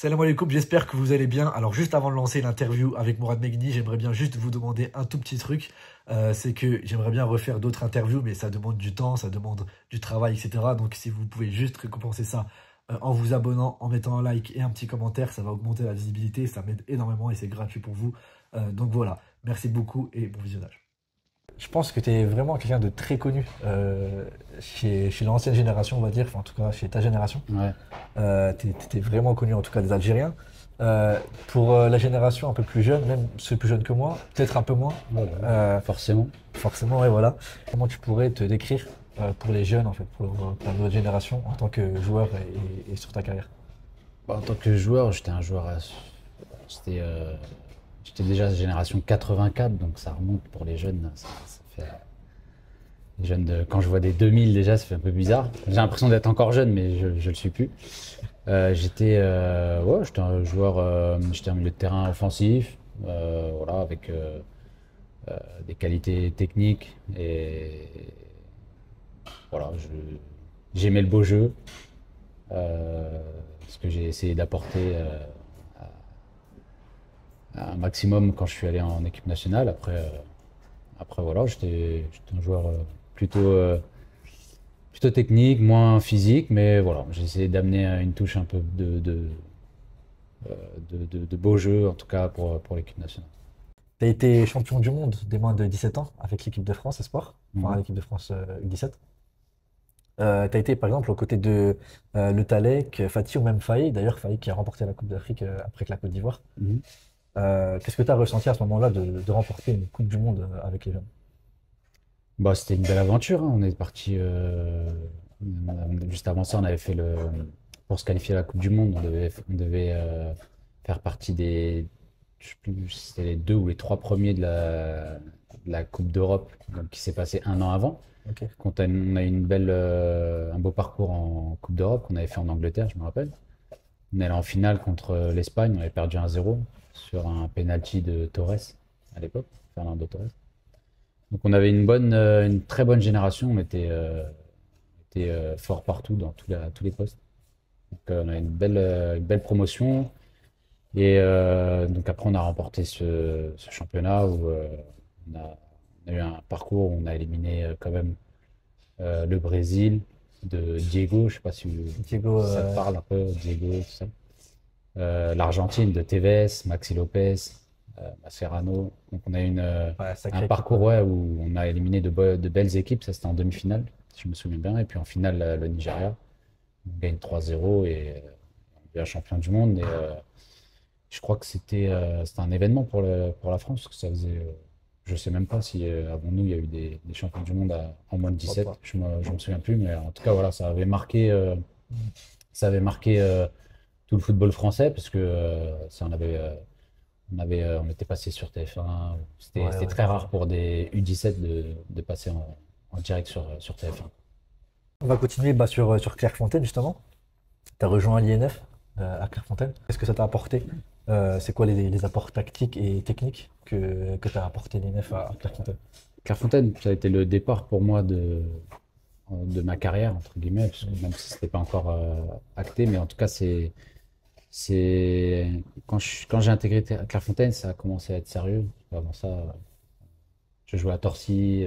Salam alaikum, j'espère que vous allez bien. Alors juste avant de lancer l'interview avec Mourad Megni, j'aimerais bien juste vous demander un tout petit truc. C'est que j'aimerais bien refaire d'autres interviews, mais ça demande du temps, ça demande du travail, etc. Donc si vous pouvez juste récompenser ça en vous abonnant, en mettant un like et un petit commentaire, ça va augmenter la visibilité, ça m'aide énormément et c'est gratuit pour vous. Donc voilà, merci beaucoup et bon visionnage. Je pense que tu es vraiment quelqu'un de très connu chez l'ancienne génération, on va dire, enfin en tout cas chez ta génération. Ouais, T'étais vraiment connu, en tout cas des Algériens. Pour la génération un peu plus jeune, même ceux plus jeunes que moi, peut-être un peu moins, forcément. forcément, ouais, voilà. Comment tu pourrais te décrire pour les jeunes, en fait, pour la nouvelle génération, en tant que joueur et sur ta carrière? Bah, en tant que joueur, j'étais un joueur. J'étais j'étais déjà génération 84, donc ça remonte pour les jeunes. Ça fait. Les jeunes quand je vois des 2000 déjà, ça fait un peu bizarre. J'ai l'impression d'être encore jeune, mais je le suis plus. J'étais un joueur. J'étais un milieu de terrain offensif, voilà, avec des qualités techniques et voilà. J'aimais le beau jeu. Ce que j'ai essayé d'apporter un maximum quand je suis allé en équipe nationale. Après voilà, j'étais un joueur plutôt technique, moins physique, mais voilà, j'ai essayé d'amener une touche un peu de beau jeu, en tout cas pour l'équipe nationale. Tu as été champion du monde des moins de 17 ans avec l'équipe de France Espoir, enfin Mhm. l'équipe de France U17. Tu as été par exemple aux côtés de Le Tallec, Fati ou même Faye, d'ailleurs Faye qui a remporté la Coupe d'Afrique après que la Côte d'Ivoire. Mhm. Qu'est-ce que tu as ressenti à ce moment-là de remporter une Coupe du Monde avec les jeunes? Bah, c'était une belle aventure, hein. On est parti juste avant ça, on avait fait pour se qualifier à la Coupe du Monde, on devait faire partie je sais plus, si c'était les deux ou les trois premiers de la Coupe d'Europe, donc qui s'est passé un an avant. Ok. Quand on a eu un beau parcours en Coupe d'Europe qu'on avait fait en Angleterre, je me rappelle. On est allé en finale contre l'Espagne, on avait perdu 1-0 sur un penalty de Torres à l'époque, Fernando Torres. Donc on avait une très bonne génération, on était fort partout dans tous les postes. Donc on a une belle promotion. Et donc après on a remporté ce championnat où on a eu un parcours où on a éliminé quand même le Brésil de Diego, je sais pas Diego, si ça te parle un peu, Diego, tout ça. L'Argentine de Tevez, Maxi Lopez, Mascherano. Donc on a eu ouais, un sacrée équipe. parcours, ouais, où on a éliminé de belles équipes. Ça, c'était en demi-finale, si je me souviens bien. Et puis en finale, le Nigeria. On gagne 3-0 et on devient champion du monde. Et je crois que c'était un événement pour la France, parce que ça faisait. Je sais même pas si avant nous, il y a eu des champions du monde en moins de Je crois 17. pas. Je me souviens plus, mais en tout cas, voilà, ça avait marqué tout le football français, parce que on était passé sur TF1. C'était Ouais, c'était ouais. très rare pour des U17 de passer en direct sur TF1. On va continuer sur Clairefontaine justement. Tu as rejoint l'INF à Clairefontaine. Qu'est-ce que ça t'a apporté? C'est quoi les apports tactiques et techniques que t'as apporté l'INF à Clairefontaine? Clairefontaine, ça a été le départ pour moi de ma carrière, entre guillemets, parce que même si c'était pas encore acté, mais en tout cas, quand j'ai intégré Clairefontaine, ça a commencé à être sérieux. Avant ça, je jouais à Torcy,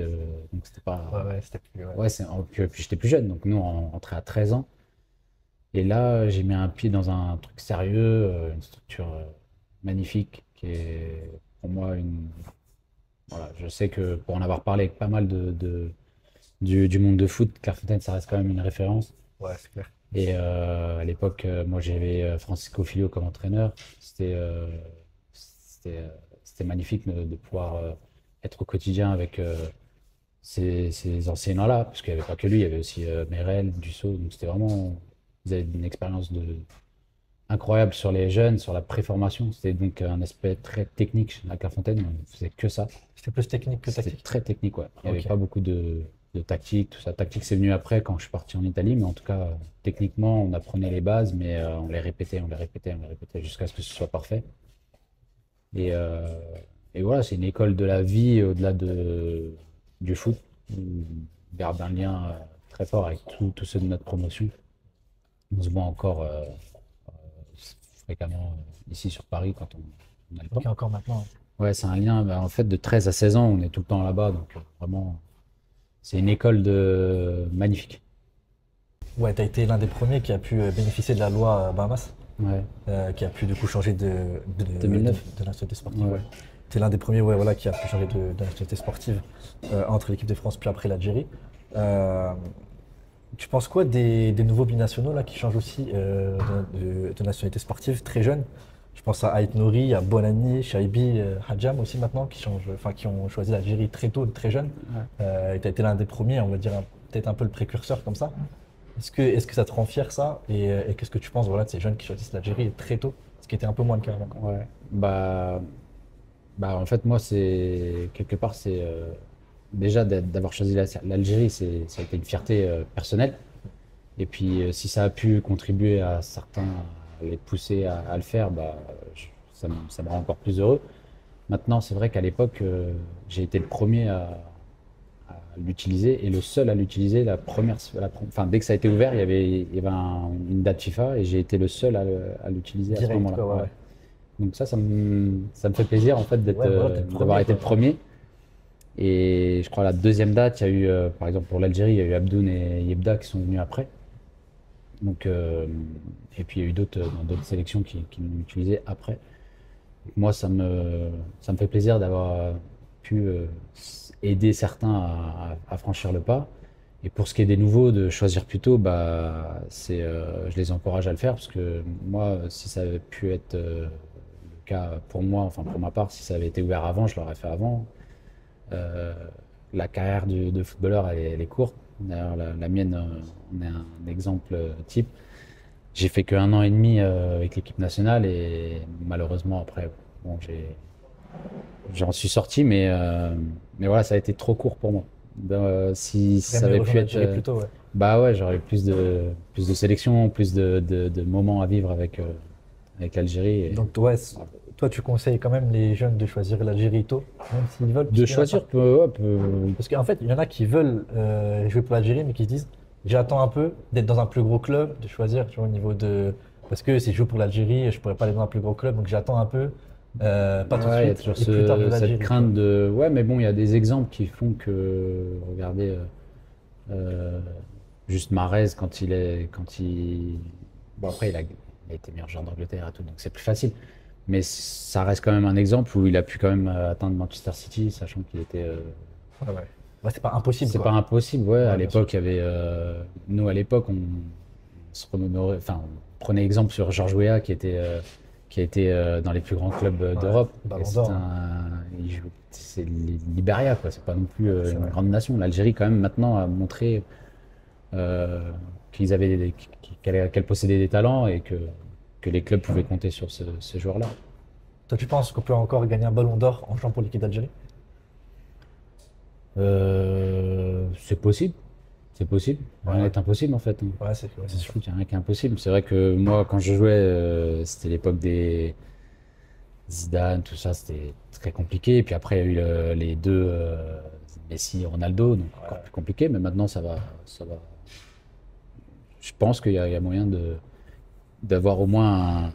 donc c'était Ouais, pas. ouais, c'était plus. Ouais. Ouais, puis j'étais plus jeune, donc nous, on rentrait à 13 ans. Et là, j'ai mis un pied dans un truc sérieux, une structure magnifique, qui est pour moi une. Voilà, je sais que pour en avoir parlé avec pas mal du monde de foot, Clairefontaine, ça reste quand même une référence. Ouais, c'est clair. Et à l'époque, moi, j'avais Francisco Filho comme entraîneur. C'était magnifique de pouvoir être au quotidien avec ces enseignants-là, parce qu'il n'y avait pas que lui, il y avait aussi Merel, Dussault. Donc c'était vraiment, ils avaient une expérience incroyable sur les jeunes, sur la préformation. C'était donc un aspect très technique à Clairefontaine, on ne faisait que ça. C'était plus technique que C'était tactique. très technique, ouais. Il n'y avait Ok. pas beaucoup de tactique, tout ça. Tactique, c'est venu après quand je suis parti en Italie, mais en tout cas, techniquement, on apprenait les bases, mais on les répétait, on les répétait, on les répétait jusqu'à ce que ce soit parfait. Et, euh, et voilà, c'est une école de la vie au-delà du foot. On garde un lien très fort avec tous ceux de notre promotion. On se voit encore fréquemment ici sur Paris quand on a le Ok, temps. encore maintenant. Ouais, c'est un lien, bah, en fait, de 13 à 16 ans, on est tout le temps là-bas, donc vraiment, c'est une école magnifique. Ouais, tu as été l'un des premiers qui a pu bénéficier de la loi Bahamas, Ouais, qui a pu du coup changer de 2009. nationalité sportive. Ouais. Ouais. Tu es l'un des premiers ouais, voilà, qui a pu changer de nationalité sportive entre l'équipe de France puis après l'Algérie. Euh, Tu penses quoi des nouveaux binationaux là, qui changent aussi de nationalité sportive très jeunes? Je pense à Ait Nouri, à Bonani, Shaibi, Hadjam aussi maintenant, qui ont choisi l'Algérie très tôt, très jeunes. Ouais. Et tu as été l'un des premiers, on va dire peut-être un peu le précurseur comme ça. Est-ce que ça te rend fier ça? Et qu'est-ce que tu penses voilà, de ces jeunes qui choisissent l'Algérie très tôt, ce qui était un peu moins le cas avant? Ouais. En fait, moi, c'est quelque part, c'est déjà d'avoir choisi l'Algérie, ça a été une fierté personnelle. Et puis, si ça a pu contribuer à certains, à les pousser à le faire, ça me rend encore plus heureux. Maintenant, c'est vrai qu'à l'époque, j'ai été le premier à l'utiliser et le seul à l'utiliser. Enfin, dès que ça a été ouvert, il y avait une date FIFA et j'ai été le seul à l'utiliser à ce Direct, moment-là. quoi, ouais. Ouais. Donc ça me fait plaisir en fait Ouais, voilà, t'es le d'avoir premier, été le quoi. premier. Et je crois la deuxième date, il y a eu, par exemple pour l'Algérie, il y a eu Abdoun et Yebda qui sont venus après. Donc, et puis il y a eu d'autres dans d'autres sélections qui l'ont utilisé après. Donc, moi, ça me fait plaisir d'avoir pu aider certains à franchir le pas. Et pour ce qui est des nouveaux, de choisir plus tôt, je les encourage à le faire parce que moi, si ça avait pu être le cas pour moi, enfin pour ma part, si ça avait été ouvert avant, je l'aurais fait avant. Euh, la carrière de footballeur, elle est courte. D'ailleurs, la mienne, on est un exemple type. J'ai fait que 1 an et demi avec l'équipe nationale et malheureusement après, bon, j'en suis sorti, mais voilà, ça a été trop court pour moi. Si T'aurais ça aimé avait pu rejoindre être, l'Algérie plus tôt, ouais. bah ouais, j'aurais eu plus de sélections, plus de moments à vivre avec l'Algérie. Donc, ouais, toi, tu conseilles quand même les jeunes de choisir l'Algérie tôt, même s'ils veulent, parce De qu'il y en a choisir certains. Parce qu'en fait, il y en a qui veulent jouer pour l'Algérie, mais qui se disent, j'attends un peu d'être dans un plus gros club, de choisir, tu vois, au niveau de. Parce que si je joue pour l'Algérie, je pourrais pas aller dans un plus gros club, donc j'attends un peu, pas tout de Ouais, il y a suite, toujours et plus tard je veux cette l'Algérie, tu vois. crainte de. Ouais, mais bon, il y a des exemples qui font que, regardez, euh, juste Mahrez bon après il a été meilleur joueur d'Angleterre et tout, donc c'est plus facile. Mais ça reste quand même un exemple où il a pu quand même atteindre Manchester City, sachant qu'il était. Ouais, ouais. Ouais, c'est pas impossible, C'est pas quoi. impossible, ouais. À Ouais, bien sûr. l'époque, il y avait. Nous, à l'époque, on se remémorait. Enfin, on prenait exemple sur Georges Weah qui a été dans les plus grands clubs Ouais, d'Europe. Et Ballon d'Or, hein. c'est Liberia, quoi. C'est pas non plus C'est une vrai. grande nation. L'Algérie, quand même, maintenant, a montré euh, qu'ils avaient, qu'elle possédait des talents et que les clubs pouvaient compter sur ce joueur-là. Toi, tu penses qu'on peut encore gagner un Ballon d'Or en jouant pour l'équipe d'Algérie? C'est possible. C'est possible. Ouais, Rien ouais. n'est impossible, en fait. Ouais, c'est Dans le sûr. foot, il n'y a rien qui est impossible. C'est vrai que moi, quand je jouais, c'était l'époque des Zidane, tout ça, c'était très compliqué. Et puis après, il y a eu les deux Messi et Ronaldo, donc encore Ouais. plus compliqué. Mais maintenant, ça va. Je pense qu'il y a moyen d'avoir au moins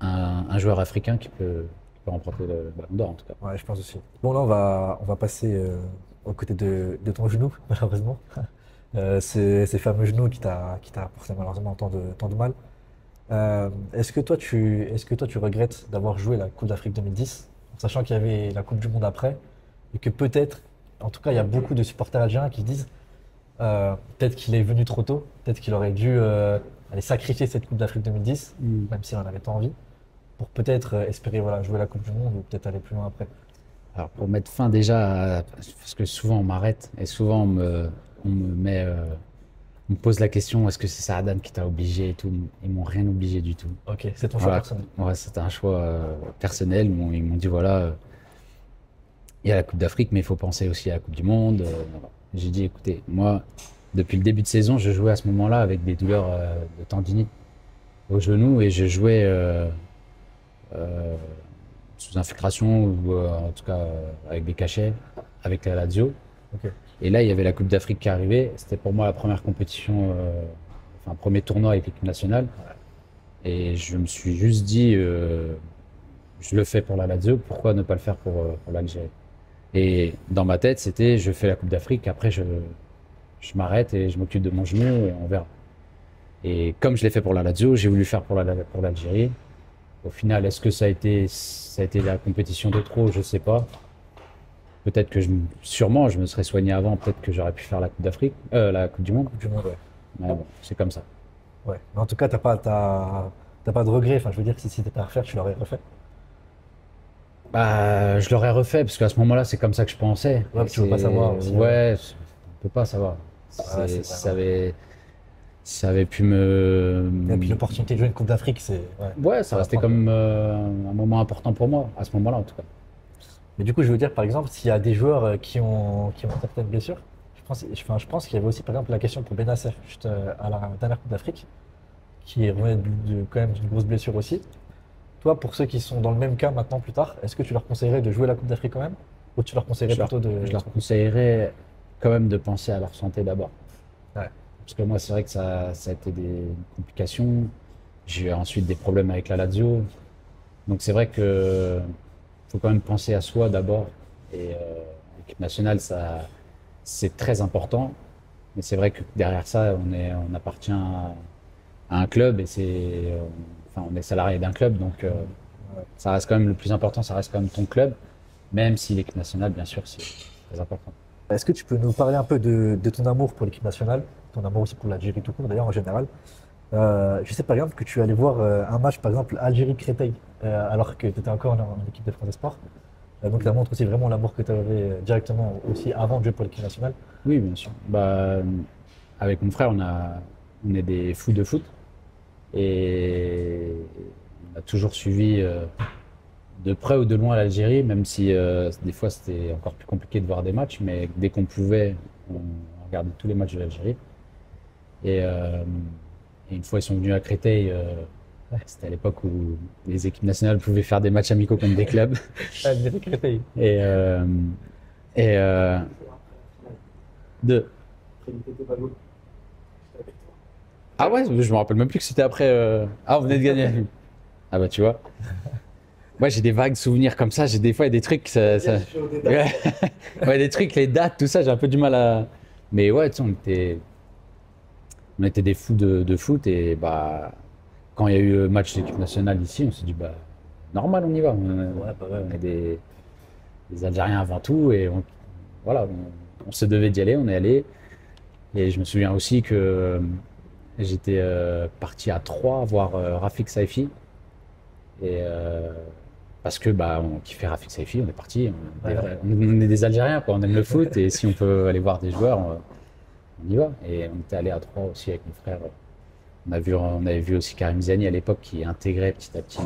un joueur africain qui peut remporter le Ballon d'Or, en tout cas. Ouais, je pense aussi. Bon, là, on va passer aux côtés de ton genou, malheureusement. Ces fameux genoux qui t'a apporté malheureusement tant de mal. Est-ce que toi, tu regrettes d'avoir joué la Coupe d'Afrique 2010, en sachant qu'il y avait la Coupe du Monde après, et que peut-être, en tout cas, il y a beaucoup de supporters algériens qui disent peut-être qu'il est venu trop tôt, peut-être qu'il aurait dû aller sacrifier cette Coupe d'Afrique 2010, Mm. même s'il en avait tant envie, pour peut-être espérer voilà, jouer la Coupe du Monde ou peut-être aller plus loin après. Alors pour mettre fin déjà, parce que souvent on m'arrête et souvent on me met, on me pose la question, est-ce que c'est Saadan qui t'a obligé et tout? Ils m'ont rien obligé du tout. Ok, c'est ton choix Voilà, personnel. ouais, c'était un choix personnel. Ils m'ont dit voilà, il y a la Coupe d'Afrique, mais il faut penser aussi à la Coupe du Monde. Voilà. J'ai dit écoutez, moi, depuis le début de saison, je jouais à ce moment-là avec des douleurs de tendinite au genou et je jouais euh, sous infiltration ou en tout cas avec des cachets, avec la Lazio. Ok. Et là, il y avait la Coupe d'Afrique qui arrivait. C'était pour moi la première compétition, enfin, premier tournoi avec l'équipe nationale. Et je me suis juste dit, je le fais pour la Lazio, pourquoi ne pas le faire pour l'Algérie? Et dans ma tête, c'était, je fais la Coupe d'Afrique, après je m'arrête et je m'occupe de mon genou et on verra. Et comme je l'ai fait pour la Lazio, j'ai voulu faire pour l'Algérie. Au final, est-ce que ça a été la compétition de trop? Je sais pas. Peut-être que sûrement, je me serais soigné avant. Peut-être que j'aurais pu faire la Coupe d'Afrique, la Coupe du Monde. Coupe du Monde, ouais. Mais bon, c'est comme ça. Ouais. Mais en tout cas, t'as pas de regret. Enfin, je veux dire, si t'étais à refaire, tu l'aurais refait. Bah, je l'aurais refait parce qu'à ce moment-là, c'est comme ça que je pensais. Ouais, Et tu veux pas savoir aussi. Ouais, ouais, on peut pas savoir. ouais, c'est vrai. Ouais. Ça avait pu Et puis l'opportunité de jouer une Coupe d'Afrique, c'est. Ouais, ouais, ça ça va restait prendre. comme un moment important pour moi à ce moment-là en tout cas. Mais du coup, je veux dire, par exemple, s'il y a des joueurs qui ont certaines blessures, enfin, je pense qu'il y avait aussi, par exemple, la question pour Benacer, juste à la dernière Coupe d'Afrique, qui revenait quand même d'une grosse blessure aussi. Toi, pour ceux qui sont dans le même cas maintenant, plus tard, est-ce que tu leur conseillerais de jouer la Coupe d'Afrique quand même? Ou tu leur conseillerais plutôt de. Je leur conseillerais quand même de penser à leur santé d'abord. Ouais, Parce que moi, c'est vrai que ça a été des complications. J'ai eu ensuite des problèmes avec la Lazio. Donc c'est vrai que faut quand même penser à soi d'abord. Et l'équipe nationale, c'est très important. Mais c'est vrai que derrière ça, on appartient à un club et enfin, on est salarié d'un club. Donc ouais. ça reste quand même le plus important, ça reste quand même ton club. Même si l'équipe nationale, bien sûr, c'est très important. Est-ce que tu peux nous parler un peu de ton amour pour l'équipe nationale, ton amour aussi pour l'Algérie tout court, d'ailleurs, en général? Je sais par exemple que tu allais voir un match, par exemple, Algérie-Créteil, alors que tu étais encore en équipe de France Espoir. Donc ça montre aussi vraiment l'amour que tu avais directement aussi avant de jouer pour l'équipe nationale. Oui, bien sûr. Bah, avec mon frère, on est des fous de foot et on a toujours suivi de près ou de loin l'Algérie, même si des fois c'était encore plus compliqué de voir des matchs, mais dès qu'on pouvait, on regardait tous les matchs de l'Algérie. Et, et une fois, ils sont venus à Créteil, c'était à l'époque où les équipes nationales pouvaient faire des matchs amicaux contre des clubs. Algérie-Créteil. Et, et de... Ah ouais, je me rappelle même plus que c'était après. Ah, on venait de gagner. Ah bah tu vois. Moi j'ai des vagues souvenirs comme ça. J'ai des fois il y a des trucs. Ouais. Ouais, des trucs, les dates, tout ça, j'ai un peu du mal à. Mais ouais, tu sais, on était des fous de foot et bah quand il y a eu le match de l'équipe nationale ici, on s'est dit bah normal, on y va. Ouais, bah ouais. On est des Algériens avant tout et voilà, on se devait d'y aller, on est allé. Et je me souviens aussi que j'étais parti à Troyes voir Rafik Saifi. Et parce que bah, on kiffait Rafik Saifi, on est parti. Ouais, ouais. On est des Algériens, quoi, on aime le foot. Et si on peut aller voir des joueurs, on y va. Et on était allé à Troyes aussi avec mon frère. On avait vu aussi Karim Ziani à l'époque qui intégrait petit à petit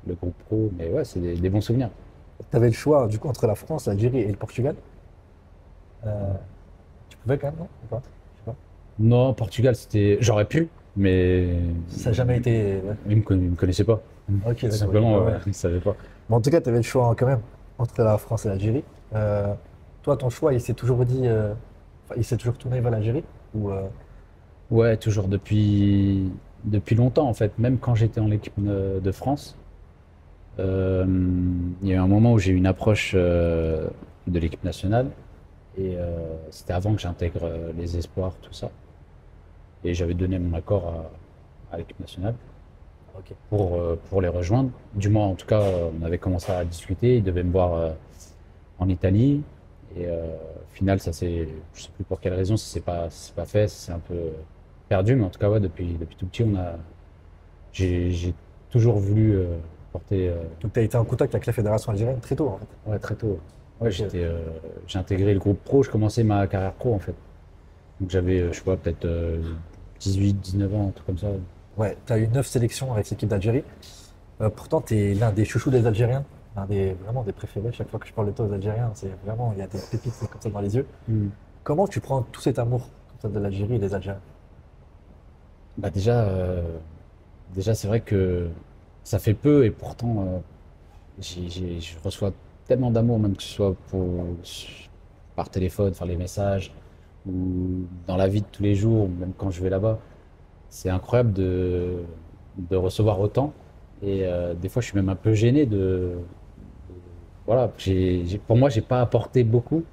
le groupe pro. Mais ouais, c'est des bons souvenirs. Tu avais le choix du coup entre la France, l'Algérie et le Portugal. Euh, Tu pouvais quand même, non? Ou pas? Je sais pas. Non, Portugal, c'était. J'aurais pu, mais Ça n'a jamais été. Ouais. il me connaissait pas. Ok, Tout d'accord, ok, simplement, ouais, ouais. il savait pas. Mais en tout cas, tu avais le choix quand même entre la France et l'Algérie. Euh, Toi, ton choix, il s'est toujours dit. Enfin, il s'est toujours tourné vers l'Algérie? Ou, Ouais, toujours depuis longtemps en fait. Même quand j'étais en équipe de France, euh, il y a eu un moment où j'ai eu une approche de l'équipe nationale et c'était avant que j'intègre les espoirs, tout ça. Et j'avais donné mon accord à l'équipe nationale ok. pour les rejoindre. Du moins, en tout cas, on avait commencé à discuter. Ils devaient me voir en Italie. Et au final, je sais plus pour quelle raison, ça s'est pas fait. C'est un peu perdu. Mais en tout cas, ouais, depuis tout petit, j'ai toujours voulu porter. Donc, tu as été en contact avec la fédération algérienne très tôt, en fait. Ouais, très tôt. Ouais, Ok. j'ai intégré le groupe pro. Je commençais ma carrière pro en fait. Donc j'avais, je sais pas, peut-être 18, 19 ans, un truc comme ça. Ouais, tu as eu 9 sélections avec l'équipe d'Algérie. Pourtant, tu es l'un des chouchous des Algériens. Vraiment des préférés. Chaque fois que je parle de toi aux Algériens, c'est vraiment, il y a des pépites comme ça dans les yeux. Hmm. Comment tu prends tout cet amour comme ça, de l'Algérie et des Algériens? Bah déjà c'est vrai que ça fait peu et pourtant je reçois tellement d'amour, même que ce soit par téléphone, par les messages ou dans la vie de tous les jours, ou même quand je vais là-bas. C'est incroyable de recevoir autant. Et des fois, je suis même un peu gêné voilà, pour moi, j'ai pas apporté beaucoup.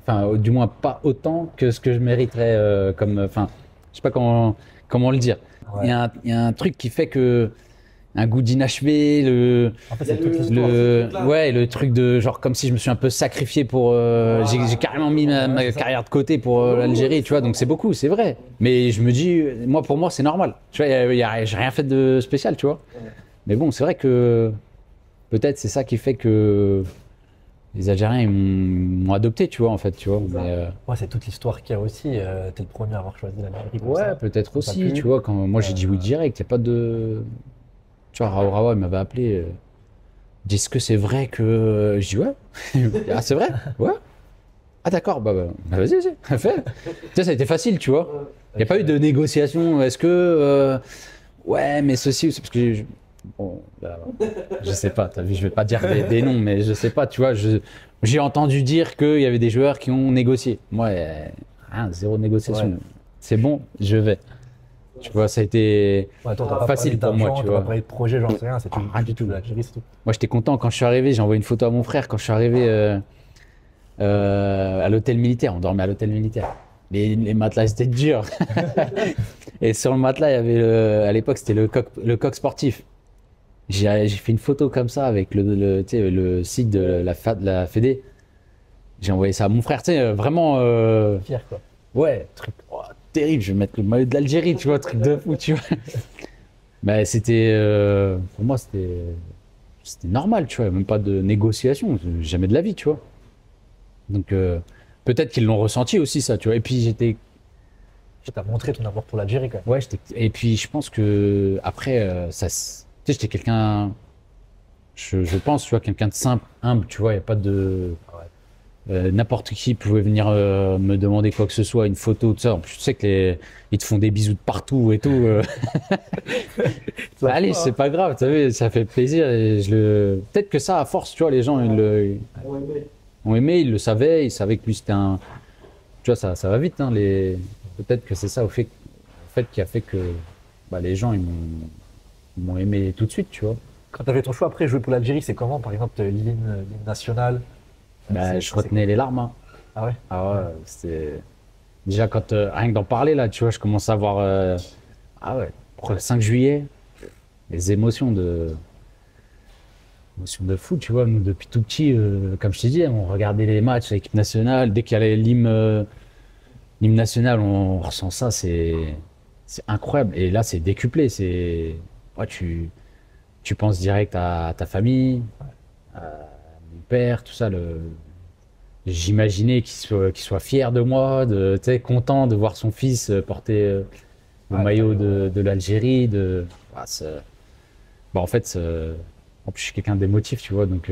Enfin, du moins pas autant que ce que je mériterais enfin, je sais pas comment le dire. Ouais. Il y a un truc qui fait que un goût d'inachevé, En fait, c'est toute l'histoire. ouais, le truc de genre comme si je me suis un peu sacrifié pour, j'ai carrément mis ma carrière de côté pour l'Algérie, tu vois, donc c'est beaucoup, c'est vrai. Mais je me dis, pour moi, c'est normal. Tu vois, j'ai rien fait de spécial, tu vois. Mais bon, c'est vrai que peut-être c'est ça qui fait que les Algériens ils m'ont adopté, tu vois, en fait, tu vois. Mais, Ouais, c'est toute l'histoire qu'il y a aussi. T'es le premier à avoir choisi l'Amérique comme ouais, ça. peut-être Ça t'a aussi, plu. tu vois, quand moi j'ai dit oui direct, il n'y a pas de. Tu vois, Raoult Rawa, il m'avait appelé. Il dit, est-ce que c'est vrai que. Je dis, ouais. Ah, c'est vrai? Ouais. Ah, d'accord, vas-y, vas-y, fais. Tu sais, ça a été facile, tu vois. Il n'y a pas eu de négociation. Est-ce que. Ouais, mais ceci, parce que. Bon, je sais pas, t'as vu, je vais pas dire des noms, mais je sais pas, tu vois. J'ai entendu dire qu'il y avait des joueurs qui ont négocié. Moi, rien, zéro négociation. Ouais. C'est bon, je vais. Tu vois, ça a été Ouais, toi, t'as pas facile parlé pour moi, d'argent, tu t'as pas vois. parlé de projet, j'en sais rien. C'est tout. Rien du tout. L'Algérie, c'est tout. Moi, j'étais content quand je suis arrivé. J'ai envoyé une photo à mon frère quand je suis arrivé à l'hôtel militaire. On dormait à l'hôtel militaire. Les matelas, c'était dur. Et sur le matelas, il y avait à l'époque, c'était le coq sportif. J'ai fait une photo comme ça avec tu sais, le site de de la Fédé. J'ai envoyé ça à mon frère, tu sais, vraiment. Fier, quoi. Ouais, truc terrible. Je vais mettre le maillot de l'Algérie, tu vois, truc de fou, tu vois. Mais c'était. Pour moi, c'était normal, tu vois, même pas de négociation, jamais de la vie, tu vois. Donc peut-être qu'ils l'ont ressenti aussi ça, tu vois. Et puis T'as montré ton amour pour l'Algérie, quand même. ouais, et puis je pense que après tu sais, j'étais quelqu'un, je pense, tu vois, quelqu'un de simple, humble, tu vois. Il y a pas de n'importe qui pouvait venir me demander quoi que ce soit, une photo, tout ça. En plus, tu sais que ils te font des bisous de partout et tout. Allez, c'est pas grave, tu sais, ça fait plaisir. Et peut-être que ça, à force, tu vois, les gens ont aimé, ils le savaient, ils savaient que lui c'était un. Tu vois, ça va vite, hein, peut-être que c'est ça au fait qui a fait que les gens ils m'ont aimé tout de suite, tu vois. Quand t'avais ton choix après, jouer pour l'Algérie, c'est comment? Par exemple, l'hymne national. Je retenais les larmes, hein. Ah ouais? Ah ouais, c'était. Déjà, quand rien que d'en parler, là, tu vois, je commence à avoir. Ah ouais, pour le 5 juillet, les émotions de fou, tu vois. Nous, depuis tout petit, comme je t'ai dit, on regardait les matchs à l'équipe nationale. Dès qu'il y avait l'hymne national, on ressent ça, c'est incroyable. Et là, c'est décuplé. Ouais, tu penses direct à ta famille, à mon père, tout ça. J'imaginais qu'il soit fier de moi, tu sais, content de voir son fils porter le maillot de l'Algérie. En fait, en plus, je suis quelqu'un d'émotif, tu vois, donc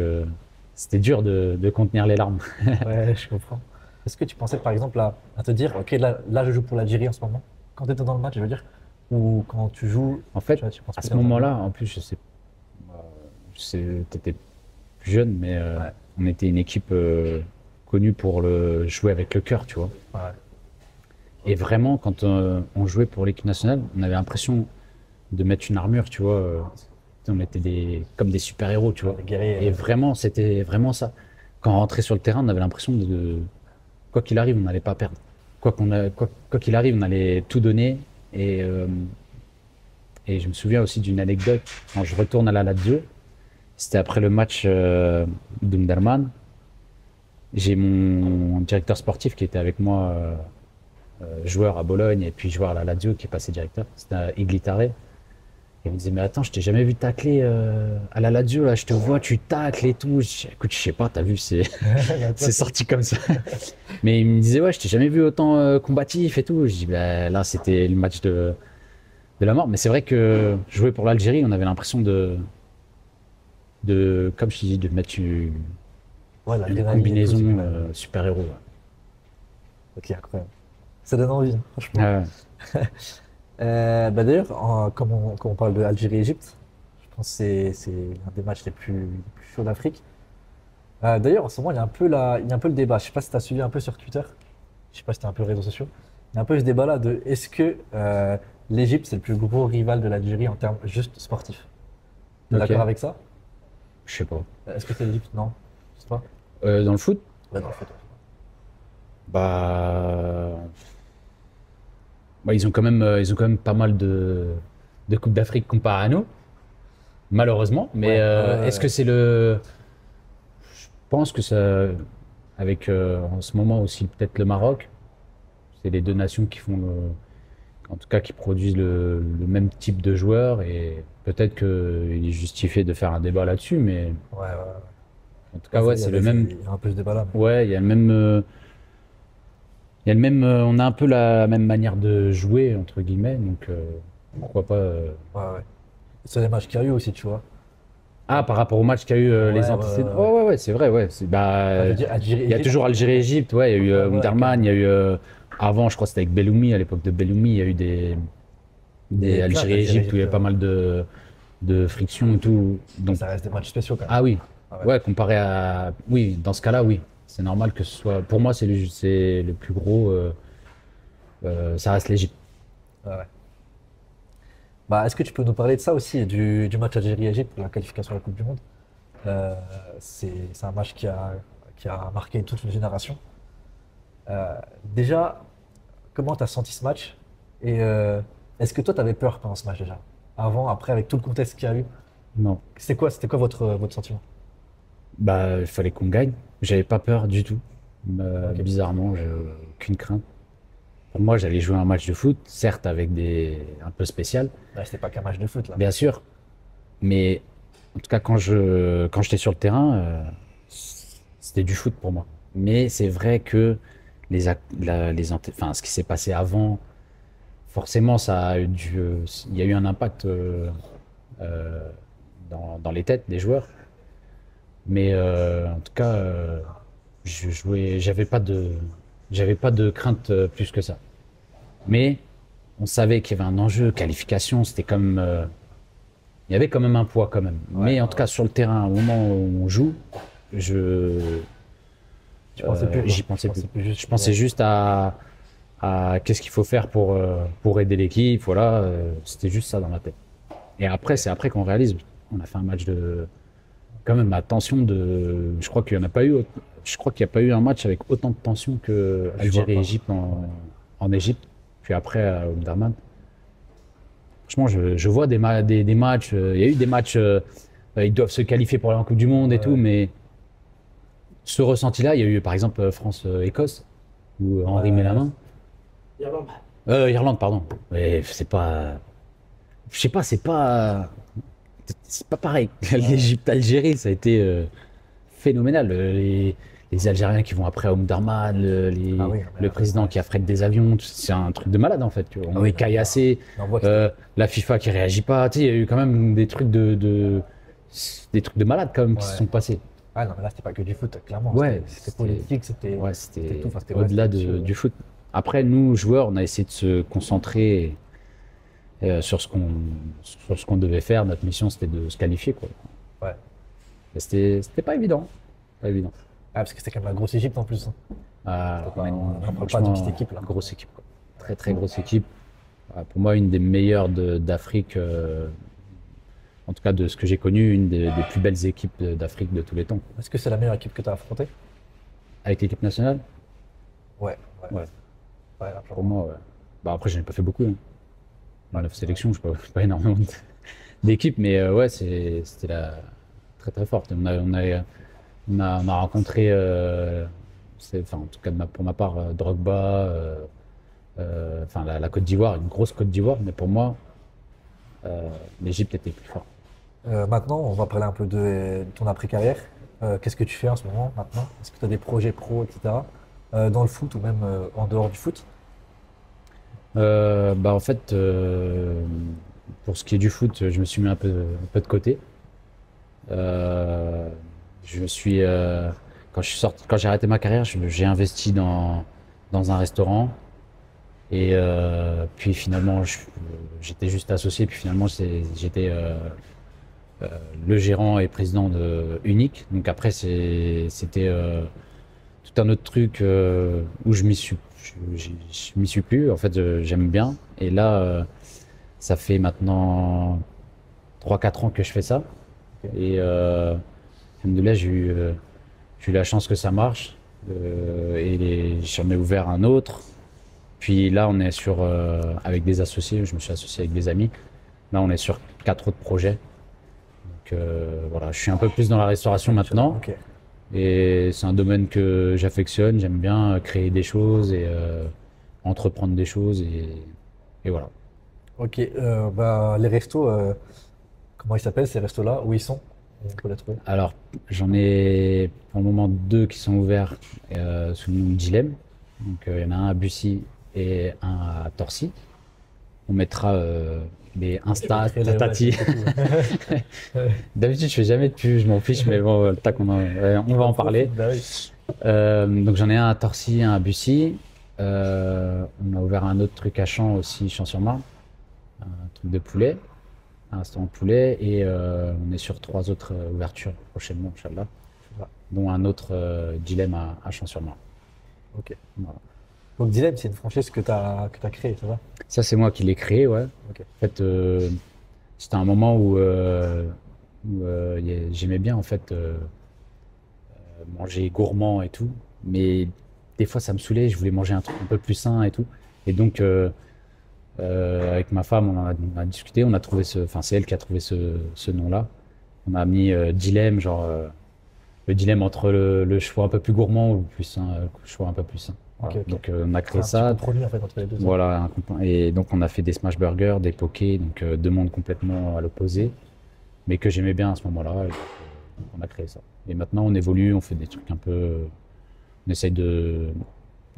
c'était dur de contenir les larmes. Ouais, je comprends. Est-ce que tu pensais par exemple à te dire, ok, là je joue pour l'Algérie en ce moment, quand tu étais dans le match, je veux dire, ou quand tu joues, En fait, tu penses à ce peut-être moment-là, en plus, je sais, t'étais plus jeune, mais Ouais. on était une équipe connue pour jouer avec le cœur, tu vois. Ouais. Et vraiment, quand on jouait pour l'équipe nationale, on avait l'impression de mettre une armure, tu vois. On était comme des super-héros, tu vois. Des guerriers. Et vraiment, c'était vraiment ça. Quand on rentrait sur le terrain, on avait l'impression quoi qu'il arrive, on n'allait pas perdre. Quoi qu'il arrive, on allait tout donner. Et je me souviens aussi d'une anecdote. Quand je retourne à la Lazio, c'était après le match d'Underman. J'ai mon directeur sportif qui était avec moi, joueur à Bologne et puis joueur à la Lazio qui est passé directeur. C'était Iglitare. Il me disait, mais attends, je t'ai jamais vu tacler à la Lazio, là, je te vois, tu tacles et tout. Je dis, écoute, je sais pas, t'as vu, c'est sorti comme ça. Mais il me disait, ouais, je t'ai jamais vu autant combatif et tout. Je dis, là, c'était le match de la mort. Mais c'est vrai que jouer pour l'Algérie, on avait l'impression comme je te dis, de mettre une combinaison super-héros. Ouais. Ok, incroyable. Ça donne envie, hein, franchement. Ouais. D'ailleurs, quand on parle de Algérie-Égypte, je pense que c'est un des matchs les plus chauds d'Afrique. D'ailleurs, en ce moment, il y a un peu le débat. Je sais pas si tu as suivi un peu sur Twitter. Je sais pas si tu as un peu les réseaux sociaux. Il y a un peu ce débat-là de est-ce que l'Égypte, c'est le plus gros rival de l'Algérie en termes juste sportifs. T'es Ok. d'accord avec ça? Je sais pas. Est-ce que c'est l'Égypte? Non, je sais pas. Dans le foot? Ouais, dans le foot. Bah, ils ont quand même pas mal de Coupes d'Afrique comparé à nous, malheureusement. Mais Ouais, est-ce que c'est le. Je pense que ça. Avec en ce moment aussi peut-être le Maroc, c'est les deux nations qui font en tout cas qui produisent le même type de joueurs et peut-être qu'il est justifié de faire un débat là-dessus, mais ouais, ouais. en tout cas ouais, c'est le même. Il y a un peu ce débat-là. Ouais, il y a le même. Il y a le même, on a un peu la même manière de jouer, entre guillemets, donc pourquoi pas. Ouais, ouais. C'est les matchs qu'il y a eu aussi, tu vois. Ah, par rapport au match qu'il y a eu Ouais, les ouais, antécédents. ouais. Ouais, ouais, ouais, c'est vrai, ouais. Enfin, je Bah, veux dire, Algérie, il y a toujours Algérie-Égypte, ouais, il y a eu Ouais, ouais, Umdurman, il y a carrément. eu. Avant, je crois que c'était avec Belloumi, à l'époque de Belloumi, il y a eu des Des clashs Algérie-Égypte où il y Algérie-Égypte. avait pas mal de frictions et tout. Donc, Ça reste des matchs spéciaux quand même. ah oui, Ah ouais. ouais, comparé à. Oui, dans ce cas-là, oui. C'est normal que ce soit. Pour moi, c'est le plus gros. Ça reste l'Égypte. Ouais, ouais. Bah, est-ce que tu peux nous parler de ça aussi, du match Algérie-Égypte pour la qualification à la Coupe du Monde? C'est un match qui a marqué toute une génération. Déjà, comment tu as senti ce match? Et est-ce que toi, tu avais peur pendant ce match déjà? Avant, après, avec tout le contexte qu'il y a eu? Non. C'était quoi votre sentiment? Bah, il fallait qu'on gagne. J'avais pas peur du tout. Ok. Bizarrement, j'ai aucune crainte. Pour moi, j'allais jouer un match de foot, certes avec des un peu spécial, Ouais, c'était pas qu'un match de foot là. bien sûr. Mais en tout cas, quand j'étais sur le terrain, c'était du foot pour moi. Mais c'est vrai que enfin, ce qui s'est passé avant, forcément, ça a eu il y a eu un impact euh, dans les têtes des joueurs. Mais en tout cas, j'avais pas de crainte plus que ça. Mais on savait qu'il y avait un enjeu, qualification, c'était comme, il y avait quand même un poids quand même. Ouais, Mais en tout ouais. cas, sur le terrain, au moment où on joue, je, Tu pensais plus quoi? j'y Tu pensais plus. pensais plus juste. Je pensais juste à qu'est-ce qu'il faut faire pour aider l'équipe. Voilà, c'était juste ça dans ma tête. Et après, c'est après qu'on réalise. On a fait un match de, quand même, à tension de. Je crois qu'il n'y en a pas eu. Je crois qu'il n'y a pas eu un match avec autant de tension que Je vois pas. Algérie-Égypte en Égypte. Puis après, à Omdurman. Franchement, je vois des matchs. Il y a eu des matchs. Ils doivent se qualifier pour aller en Coupe du Monde et tout, Ouais, mais ce ressenti-là, il y a eu par exemple France-Écosse, où Henri met la ouais. main. Irlande, pardon. Mais c'est pas. Je sais pas, c'est pas pareil. L'Égypte-Algérie, ça a été phénoménal. Les Algériens qui vont après à Omdurman, Ah oui, mais le président qui affrète des avions, c'est un truc de malade en fait. Tu vois. ah On est oui, caillassé, on voit que c'était. la FIFA qui réagit pas. Tu sais, il y a eu quand même des trucs des trucs de malade quand même qui se Ouais. sont passés. Ah non, mais là, c'était pas que du foot, clairement. Ouais, C'était politique, ouais, c'était c'était tout. Enfin, c'était ouais, au-delà c'était dessus, du foot. Après, nous, joueurs, on a essayé de se concentrer sur ce qu'on devait faire. Notre mission, c'était de se qualifier, quoi. ouais. Mais c'était pas évident. Pas évident. Ah, parce que c'était quand même la grosse Égypte en plus, hein. On a On ne parle pas franchement, d'une petite équipe là. grosse équipe, quoi. Très, très grosse équipe. Pour moi, une des meilleures d'Afrique, en tout cas de ce que j'ai connu, une des plus belles équipes d'Afrique de tous les temps. Est-ce que c'est la meilleure équipe que tu as affrontée? Avec l'équipe nationale, Ouais, ouais, ouais, ouais, pour largement. moi, ouais. Bah, après, j'en ai pas fait beaucoup. Hein. 9 sélections, je sais pas énormément d'équipes, mais ouais, c'était très très forte. On a rencontré, enfin, en tout cas pour ma part, Drogba, enfin la Côte d'Ivoire, une grosse Côte d'Ivoire, mais pour moi, l'Égypte était plus forte. Maintenant, on va parler un peu de ton après-carrière. Qu'est-ce que tu fais en ce moment maintenant? Est-ce que tu as des projets pro, etc. Dans le foot ou même en dehors du foot? Bah en fait, pour ce qui est du foot, je me suis mis un peu de côté. Euh, je me suis, quand j'ai arrêté ma carrière, j'ai investi dans un restaurant et puis finalement j'étais juste associé. Puis finalement j'étais euh, le gérant et président de Unique. Donc après c'était tout un autre truc où je m'y suis plus. En fait, j'aime bien. Et là, Ça fait maintenant 3-4 ans que je fais ça. Et alhamdoulilah, j'ai eu la chance que ça marche. J'en ai ouvert un autre. Puis là, on est avec des associés. Je me suis associé avec des amis. Là, on est sur 4 autres projets. Donc voilà, je suis un peu plus dans la restauration maintenant. Ok. Et c'est un domaine que j'affectionne. J'aime bien créer des choses et entreprendre des choses. Et voilà. Ok, bah, les restos, comment ils s'appellent ces restos-là? Où ils sont? On peut les trouver. Alors, j'en ai pour le moment 2 qui sont ouverts sous le nom de Dilemme. Donc, il y en a un à Bussy et un à Torcy. On mettra les Insta, Je mettrai Tati. Ouais. D'habitude, je fais jamais de pub, je m'en fiche, mais bon, tac, on va en parler. Bah oui. Donc, j'en ai un à Torcy, un à Bussy. On a ouvert un autre truc à Champs aussi, Champs-sur-Marne. Un truc de poulet, un restaurant de poulet. Et on est sur 3 autres ouvertures prochainement, Inch'Allah. Dont un autre dilemme à Champs-sur-Marne. Ok. Voilà. Donc Dilemme, c'est une franchise que t'as créée, c'est ça? Ça, c'est moi qui l'ai créé, ouais. Ok. En fait, c'était un moment où, j'aimais bien en fait manger gourmand et tout, mais des fois ça me saoulait, je voulais manger un truc un peu plus sain et tout. Et donc, avec ma femme, on a discuté, on a trouvé enfin c'est elle qui a trouvé ce nom-là. On a mis dilemme, genre le dilemme entre le choix un peu plus gourmand ou le plus sain, le choix un peu plus sain. Voilà. Ok, ok. Donc on a C'est créé un petit ça. compromis en fait entre les deux. Voilà, et donc on a fait des smash burgers, des pokés, donc 2 mondes complètement à l'opposé, mais que j'aimais bien à ce moment-là. Et donc, on a créé ça. Et maintenant on évolue, on fait des trucs un peu, on essaye de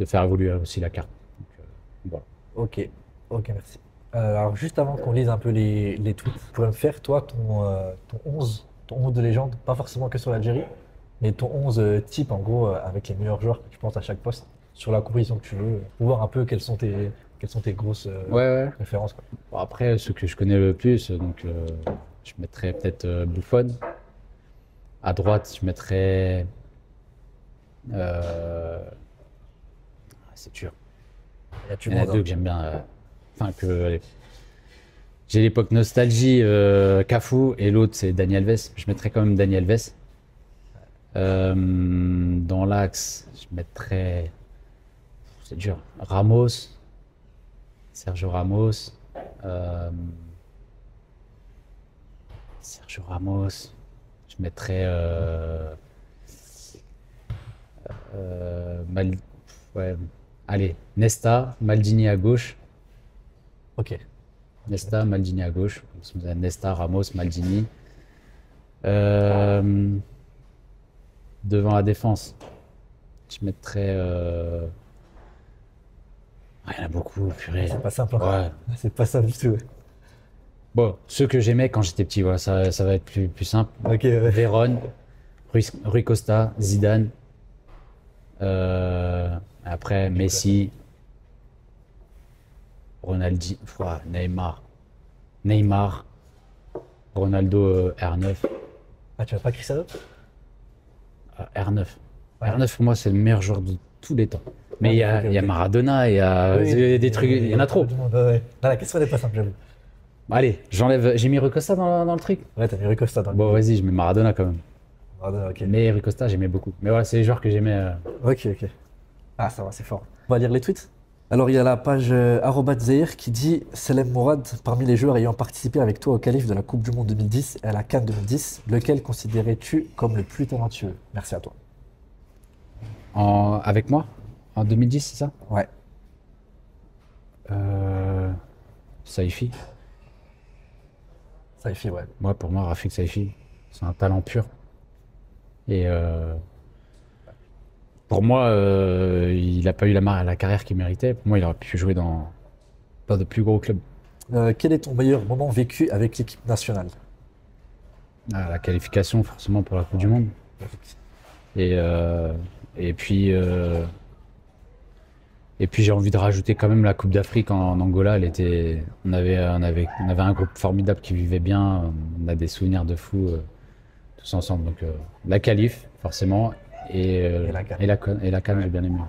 faire évoluer aussi la carte. Donc, voilà. Ok, ok, merci. Alors juste avant qu'on lise un peu les tweets, tu pourrais me faire toi ton 11 de légende, pas forcément que sur l'Algérie, mais ton 11 type en gros avec les meilleurs joueurs que tu penses à chaque poste, sur la composition que tu veux, pour voir un peu quelles sont tes grosses Ouais, ouais. références, quoi. Bon, après, ceux que je connais le plus, donc je mettrais peut-être Buffon. À droite, je mettrais. C'est dur. Il Il y en a 2 que j'aime bien. Enfin, allez, j'ai l'époque nostalgie, Cafu, et l'autre c'est Dani Alves. Je mettrais quand même Dani Alves. Dans l'axe, je mettrais. C'est dur. Ramos, Sergio Ramos. Sergio Ramos. Je mettrais. Ouais. Allez, Nesta, Maldini à gauche. Ok. Nesta, Maldini à gauche. Nesta, Ramos, Maldini. Devant la défense, je mettrais. Il y en a beaucoup, purée. C'est pas simple, hein. Ouais. C'est pas simple du tout. Bon, ceux que j'aimais quand j'étais petit, voilà, ça va être plus simple. Ok, ouais. Vérone, Rui Costa, Zidane. Après, Messi, Ronaldo, Neymar, Ronaldo R9. Ah, tu vas pas Cristiano? R9. Ouais. R9 pour moi c'est le meilleur joueur de tous les temps. Mais Ouais, il y a, ok, il y a ok. Maradona, il y a Oui, des trucs, il y en a trop. du monde, ouais, ouais. Non, la question n'est pas simple, j'avoue. Bon, allez, j'ai mis Rui Costa dans le truc. Ouais, t'as mis Rui Costa dans le Bon, vas-y, je mets Maradona quand même. Pardon, ok. Mais Rui Costa, j'aimais beaucoup. Mais voilà, c'est les joueurs que j'aimais. Ok, ok. Ah, ça va, c'est fort. On va lire les tweets. Alors, il y a la page @Zahir qui dit Selem Mourad, parmi les joueurs ayant participé avec toi au qualif de la Coupe du Monde 2010 et à la CAN 2010, lequel considérais-tu comme le plus talentueux? Merci à toi. Avec moi, en 2010, c'est ça? Ouais. Saifi. Ça y fait, ouais. Moi, pour moi, Rafik Saifi, c'est un talent pur. Et pour moi, il n'a pas eu la carrière qu'il méritait. Pour moi, il aurait pu jouer dans de plus gros clubs. Quel est ton meilleur moment vécu avec l'équipe nationale? Ah, la qualification, forcément, pour la Coupe du Monde. Et, euh, et puis, euh, et puis j'ai envie de rajouter quand même la Coupe d'Afrique en Angola. On avait un groupe formidable qui vivait bien. On a des souvenirs de fou tous ensemble. Donc la qualif, forcément, et la CAN. et la CAN, j'ai bien aimé.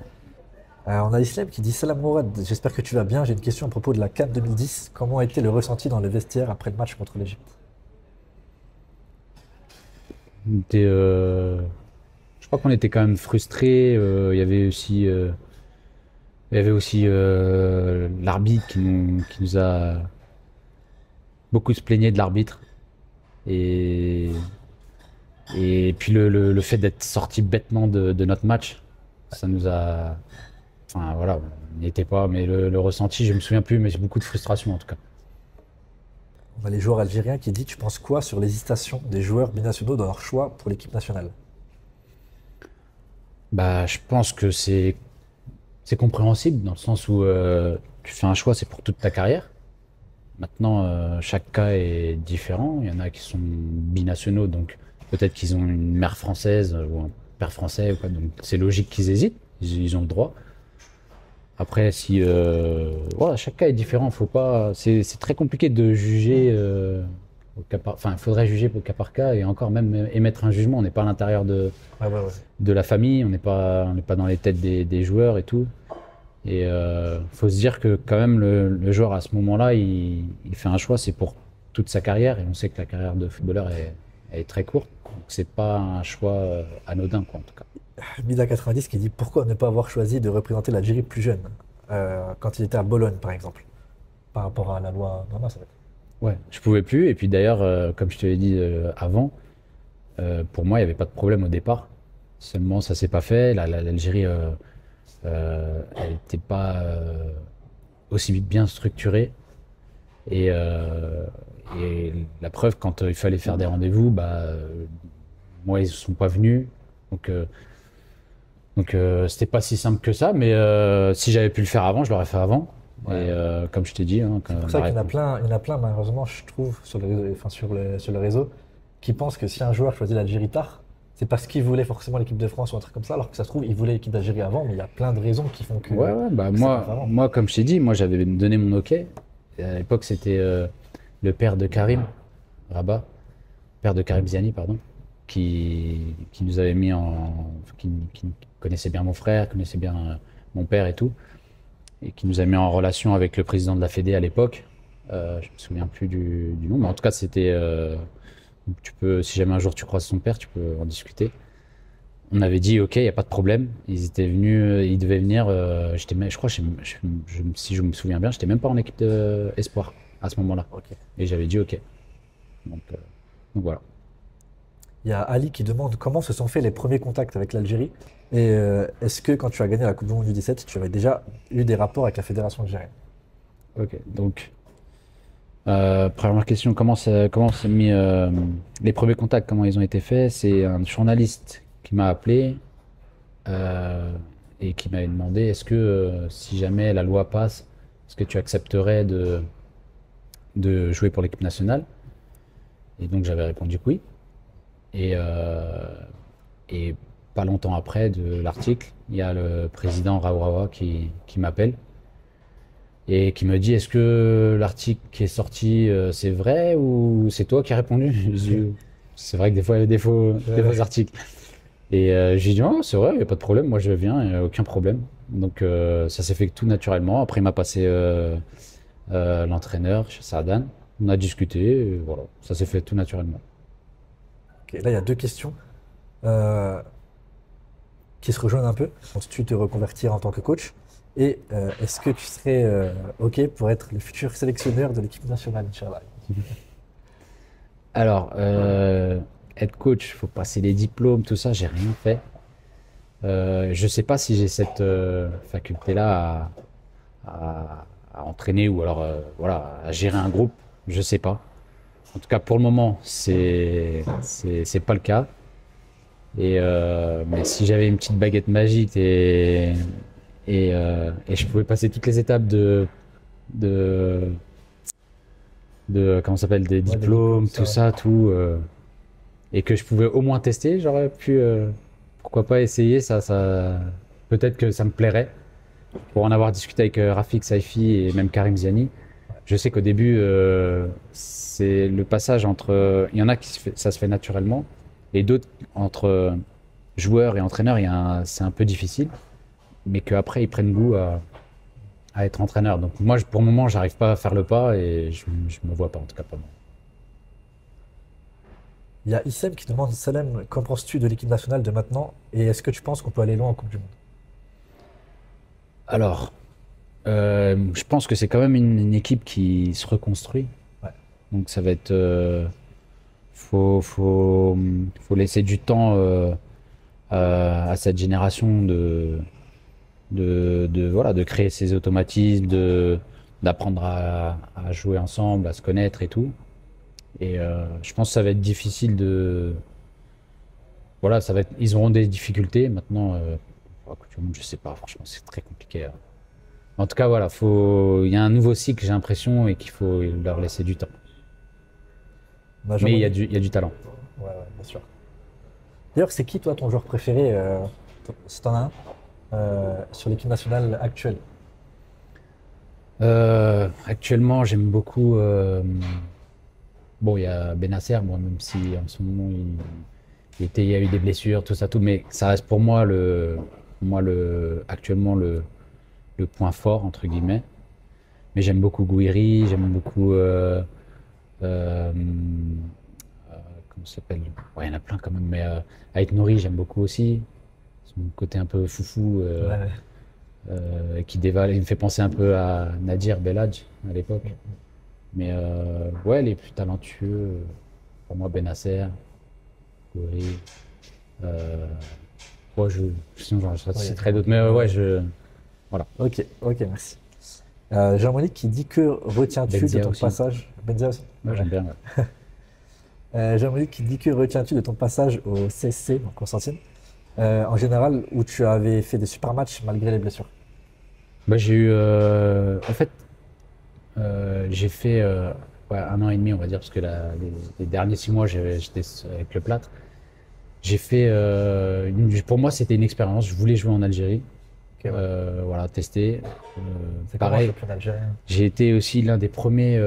On a Islam qui dit Salam Mourad, j'espère que tu vas bien. J'ai une question à propos de la CAN 2010. Comment a été le ressenti dans le vestiaire après le match contre l'Égypte? C'était, je crois qu'on était quand même frustrés. Il y avait aussi l'arbitre qui nous a beaucoup se plaigné de l'arbitre. Et, et puis le fait d'être sorti bêtement de notre match, ça nous a. Enfin voilà, on n'y était pas, mais le ressenti, je me souviens plus, mais j'ai beaucoup de frustration en tout cas. On a les joueurs algériens qui dit tu penses quoi sur l'hésitation des joueurs binationaux dans leur choix pour l'équipe nationale? Bah, je pense que c'est compréhensible dans le sens où tu fais un choix, c'est pour toute ta carrière. Maintenant, chaque cas est différent. Il y en a qui sont binationaux, donc peut-être qu'ils ont une mère française ou un père français, ou quoi, donc c'est logique qu'ils hésitent. Ils ont le droit. Après, si voilà, chaque cas est différent, faut pas. C'est très compliqué de juger au cas par. Enfin, il faudrait juger au cas par cas et encore même émettre un jugement. On n'est pas à l'intérieur Ouais, ouais, ouais. de la famille, on n'est pas dans les têtes des joueurs et tout. Et faut se dire que quand même le joueur à ce moment-là, il fait un choix, c'est pour toute sa carrière et on sait que la carrière de footballeur est très courte. Donc c'est pas un choix anodin quoi, en tout cas. Mida 90 qui dit pourquoi ne pas avoir choisi de représenter l'Algérie plus jeune, quand il était à Bologne par exemple, par rapport à la loi. Non, non, ça va être. Ouais, je pouvais plus. Et puis d'ailleurs, comme je te l'ai dit avant, pour moi, il n'y avait pas de problème au départ. Seulement, ça s'est pas fait. L'Algérie, elle n'était pas aussi bien structurée. Et la preuve, quand il fallait faire des rendez-vous, bah, moi, ils ne sont pas venus. Donc, c'était pas si simple que ça. Mais si j'avais pu le faire avant, je l'aurais fait avant. Ouais. Et comme je t'ai dit, hein, C'est pour ça qu'il y en a plein, il y en a plein malheureusement, je trouve, sur le réseau, enfin, sur le réseau, qui pensent que si un joueur choisit l'Algérie tard, c'est parce qu'il voulait forcément l'équipe de France ou un truc comme ça, alors que ça se trouve, il voulait l'équipe d'Algérie avant, mais il y a plein de raisons qui font Ouais, ouais, bah que ça passe avant. moi, comme je t'ai dit, moi j'avais donné mon OK. Et à l'époque, c'était le père de Karim Rabat, père de Karim Ziani, pardon, qui nous avait mis qui connaissait bien mon frère, connaissait bien mon père et tout, et qui nous a mis en relation avec le président de la Fédé à l'époque. Je me souviens plus du nom, mais en tout cas, c'était. Tu peux, si jamais un jour tu croises son père, tu peux en discuter. On avait dit ok, il n'y a pas de problème. Ils étaient venus, ils devaient venir. Je crois, si je me souviens bien, j'étais même pas en équipe de espoir à ce moment-là. Ok. Et j'avais dit ok. Donc, voilà. Il y a Ali qui demande comment se sont faits les premiers contacts avec l'Algérie et est-ce que quand tu as gagné la Coupe du Monde U17, tu avais déjà eu des rapports avec la fédération algérienne? Ok. Donc première question, comment s'est mis les premiers contacts, comment ils ont été faits? C'est un journaliste qui m'a appelé et qui m'avait demandé est-ce que si jamais la loi passe, est-ce que tu accepterais de jouer pour l'équipe nationale? Et donc j'avais répondu que oui. Et, et pas longtemps après de l'article, il y a le président Raourawa qui m'appelle et qui me dit est-ce que l'article qui est sorti c'est vrai ou c'est toi qui as répondu? C'est vrai que des fois il y a des faux articles. Et j'ai dit non, c'est vrai, il n'y a pas de problème, moi je viens, il n'y a aucun problème. Donc ça s'est fait tout naturellement. Après il m'a passé l'entraîneur, Saadan. On a discuté, et voilà, ça s'est fait tout naturellement. Ok, là, il y a deux questions euh, qui se rejoignent un peu. Penses-tu te reconvertir en tant que coach? Et est-ce que tu serais OK pour être le futur sélectionneur de l'équipe nationale, Inch'Allah? Alors, être coach, il faut passer les diplômes, tout ça, j'ai rien fait. Je sais pas si j'ai cette faculté-là à entraîner ou alors voilà, à gérer un groupe, je sais pas. En tout cas, pour le moment, c'est pas le cas. Et mais si j'avais une petite baguette magique et je pouvais passer toutes les étapes de, comment ça s'appelle, des Ouais, des diplômes, diplômes, ça, tout ouais. ça, tout, et que je pouvais au moins tester, j'aurais pu, pourquoi pas essayer, peut-être que ça me plairait. Pour en avoir discuté avec Rafik Saifi et même Karim Ziani, je sais qu'au début, c'est le passage entre, il y en a ça se fait naturellement, et d'autres entre joueurs et entraîneurs, c'est un peu difficile. mais qu'après ils prennent goût à être entraîneur. Donc moi, pour le moment, j'arrive pas à faire le pas et je me vois pas, en tout cas pas moi. Il y a Issem qui demande, Salem, qu'en penses-tu de l'équipe nationale de maintenant et est-ce que tu penses qu'on peut aller loin en Coupe du Monde? Alors, je pense que c'est quand même une équipe qui se reconstruit. Ouais. Donc ça va être, faut laisser du temps à cette génération voilà, de créer ses automatismes, d'apprendre à jouer ensemble, à se connaître et tout. Et je pense que ça va être difficile voilà, ils auront des difficultés. Maintenant, pour la Coupe du Monde, je sais pas, franchement, c'est très compliqué. En tout cas, voilà, il y a un nouveau cycle, j'ai l'impression, et qu'il faut leur laisser du temps. Mais il y a du talent. Ouais, ouais, bien sûr. D'ailleurs, c'est qui, toi, ton joueur préféré, si t'en as un, sur l'équipe nationale actuelle? Actuellement, j'aime beaucoup. Bon, il y a Benacer, bon, même si en ce moment il y a eu des blessures, tout ça, tout, mais ça reste pour moi actuellement le point fort entre guillemets. Mais j'aime beaucoup Gouiri, j'aime beaucoup euh, comment ça s'appelle? Ouais, il y en a plein quand même, mais Ait Nouri, j'aime beaucoup aussi. Son côté un peu foufou Ouais. qui dévale, il me fait penser un peu à Nadir Belhadj à l'époque. Mais ouais, les plus talentueux, pour moi, Benacer, Gouiri. Ouais, sinon, j'en Ouais, citerai d'autres. Mais ouais, voilà. Ok, ok, merci. Jean-Monique qui dit que retiens-tu de Benzia ton aussi. passage. Benzia aussi? Ouais, j'aime bien. Ouais. Jean-Monique qui dit que retiens-tu de ton passage au CSC, donc Constantine, en général, où tu avais fait des super matchs malgré les blessures? Bah, j'ai eu. En fait, j'ai fait ouais, 1 an et demi, on va dire, parce que les derniers 6 mois, j'étais avec le plâtre. J'ai fait. Pour moi, c'était une expérience. Je voulais jouer en Algérie. Ok, ouais. Voilà, tester. C'est comment le Pareil, championnat algérien? j'ai été aussi l'un des premiers,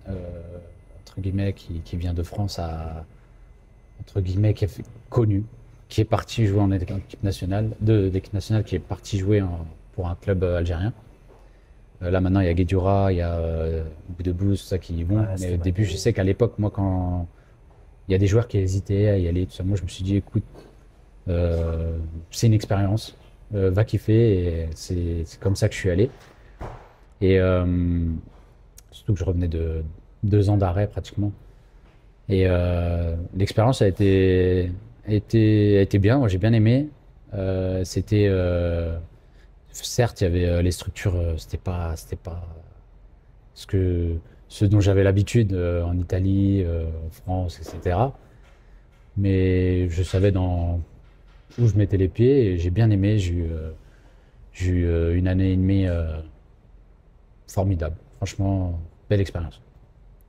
entre guillemets, qui vient de France entre guillemets, connu, qui est parti jouer en équipe nationale, d'équipe nationale, qui est parti jouer pour un club algérien. Là maintenant, il y a Guedioura, il y a Boudebouz, tout ça qui y vont. Ouais, Mais c'était au début, je magnifique. sais qu'à l'époque, moi, quand il y a des joueurs qui hésitaient à y aller, tout ça, moi, je me suis dit, écoute, c'est une expérience, va kiffer, et c'est comme ça que je suis allé. Et surtout que je revenais de 2 ans d'arrêt pratiquement. Et l'expérience a été bien, moi j'ai bien aimé. C'était certes, il y avait les structures, c'était pas ce que ce dont j'avais l'habitude en Italie, en France, etc. Mais je savais où je mettais les pieds et j'ai bien aimé. J'ai eu 1 année et demie formidable. Franchement, belle expérience.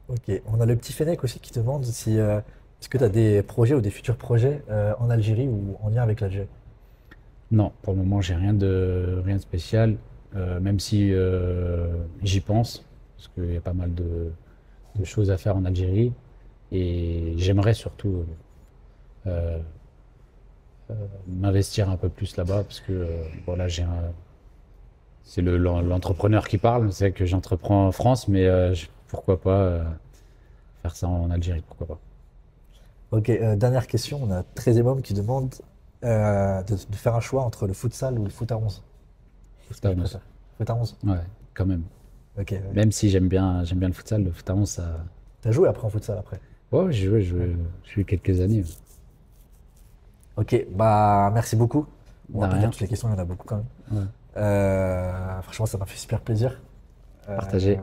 Ok, on a le petit Fennec aussi qui te demande si est-ce que tu as des projets ou des futurs projets en Algérie ou en lien avec l'Algérie? Non, pour le moment, j'ai rien de spécial, même si j'y pense, parce qu'il y a pas mal de choses à faire en Algérie. Et j'aimerais surtout euh, m'investir un peu plus là-bas, parce que voilà, c'est l'entrepreneur qui parle. C'est que j'entreprends en France, mais pourquoi pas faire ça en Algérie, pourquoi pas. Ok, dernière question, on a 13 môme qui demande de faire un choix entre le futsal ou le foot à 11. Qu'est-ce que tu Foot préfères? Foot à 11? ouais, quand même. Ok, ouais. Même si j'aime bien le futsal, le foot à 11, ça. T'as joué après en futsal après? Ouais, j'ai joué quelques années. Ok, bah merci beaucoup. On De va pas dire rien. toutes les questions, il y en a beaucoup quand même. Ouais. Franchement, ça m'a fait super plaisir. Euh, Partagé.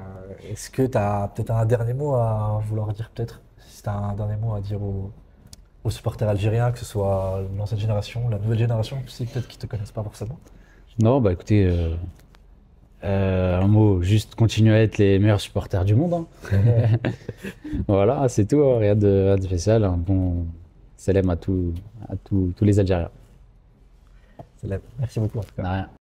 Est-ce que tu as peut-être un dernier mot à vouloir dire peut-être? Si tu as un dernier mot à dire aux supporters algériens, que ce soit l'ancienne génération, la nouvelle génération, aussi peut-être qui te connaissent pas forcément. Non, bah écoutez, un mot, juste continuer à être les meilleurs supporters du monde, hein. Voilà, c'est tout, hein, rien de spécial. Un bon salam à tous les Algériens. Merci beaucoup en tout De cas. rien.